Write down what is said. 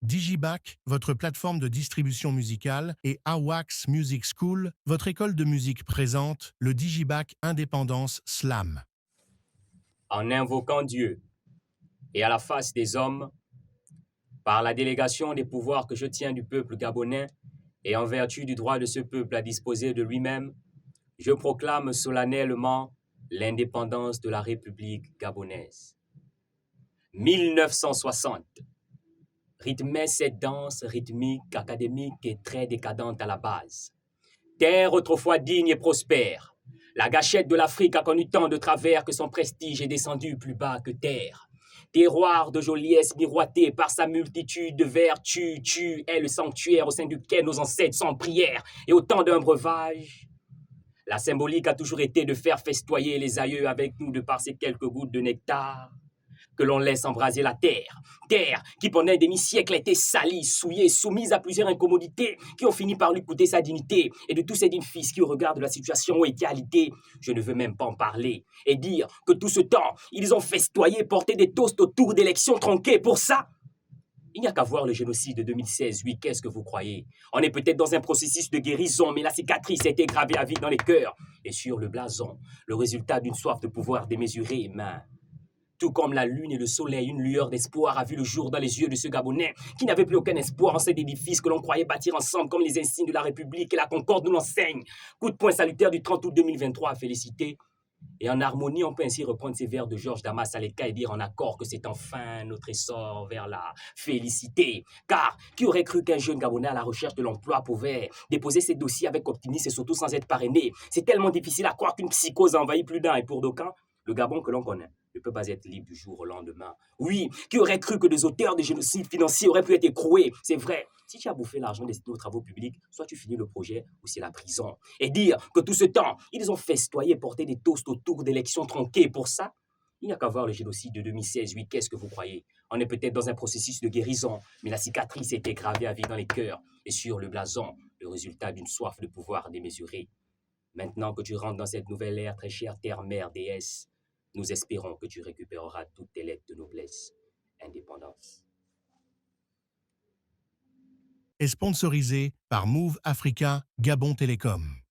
Digiback, votre plateforme de distribution musicale, et Awax Music School, votre école de musique présente le Digiback Indépendance Slam. En invoquant Dieu et à la face des hommes, par la délégation des pouvoirs que je tiens du peuple gabonais et en vertu du droit de ce peuple à disposer de lui-même, je proclame solennellement l'indépendance de la République gabonaise. 1960 rythmait cette danse rythmique, académique et très décadente à la base. Terre autrefois digne et prospère, la gâchette de l'Afrique a connu tant de travers que son prestige est descendu plus bas que terre. Terroir de joliesse miroité par sa multitude de vertus, est le sanctuaire au sein duquel nos ancêtres sont en prière et autant d'un breuvage. La symbolique a toujours été de faire festoyer les aïeux avec nous de par ces quelques gouttes de nectar que l'on laisse embraser la terre. Terre qui pendant des demi-siècles a été salie, souillée, soumise à plusieurs incommodités qui ont fini par lui coûter sa dignité. Et de tous ces dignes fils qui, au regard de la situation, ont été alités, je ne veux même pas en parler. Et dire que tout ce temps, ils ont festoyé, porté des toasts autour d'élections tronquées. Pour ça, il n'y a qu'à voir le génocide de 2016. Oui, qu'est-ce que vous croyez? On est peut-être dans un processus de guérison, mais la cicatrice a été gravée à vie dans les cœurs. Et sur le blason, le résultat d'une soif de pouvoir démesurée, mais tout comme la lune et le soleil, une lueur d'espoir a vu le jour dans les yeux de ce Gabonais qui n'avait plus aucun espoir en cet édifice que l'on croyait bâtir ensemble comme les insignes de la République et la Concorde nous l'enseignent. Coup de poing salutaire du 30 août 2023 à féliciter. Et en harmonie, on peut ainsi reprendre ces vers de Georges Damas à l'écart et dire en accord que c'est enfin notre essor vers la félicité. Car qui aurait cru qu'un jeune Gabonais à la recherche de l'emploi pouvait déposer ses dossiers avec optimisme et surtout sans être parrainé? C'est tellement difficile à croire qu'une psychose a envahi plus d'un et pour d'aucuns, le Gabon que l'on connaît ne peut pas être libre du jour au lendemain. Oui, qui aurait cru que des auteurs de génocide financier auraient pu être écroués? C'est vrai. Si tu as bouffé l'argent destinés aux travaux publics, soit tu finis le projet ou c'est la prison. Et dire que tout ce temps, ils ont festoyé, porté des toasts autour d'élections tronquées. Pour ça, il n'y a qu'à voir le génocide de 2016. Oui, qu'est-ce que vous croyez? On est peut-être dans un processus de guérison, mais la cicatrice a été gravée à vie dans les cœurs et sur le blason, le résultat d'une soif de pouvoir démesurée. Maintenant que tu rentres dans cette nouvelle ère, très chère terre-mère, déesse, nous espérons que tu récupéreras toutes tes lettres de noblesse. Indépendance. Est sponsorisé par Move Africa Gabon Télécom.